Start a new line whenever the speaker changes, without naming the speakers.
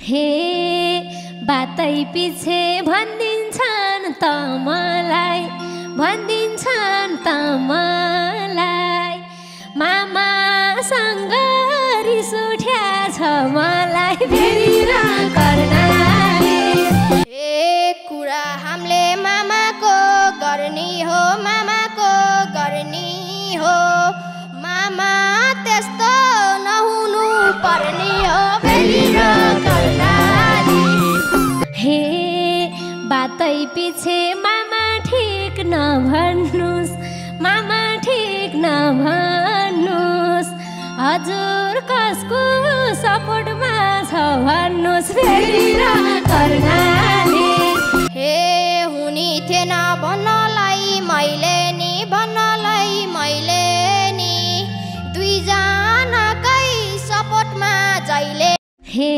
हे बातै पछि भनिदिन्छन् त मलाई, भनिदिन्छन् त मलाई, मामासँग रिस उठ्याछ मलाई फेरि र कर्णाली।
एक कुरा हामीले मामाको गर्ने हो, मामाको गर्ने हो, मामा त्यस्तो नहुनु पर्ने हो फेरि र कर्णाली।
हे बातै पछि मामा ठिक नभन्नुस्, मामा ठिक नभन्नुस्, हजुर कसको सपोर्टमा छ भन्नुस् फेरि र कर्णाली।
हे हुने थिएन भन्नलाई मैले नि, भन्नलाई मैले नि, दुईजनाकै सपोर्टमा जहिले।
हे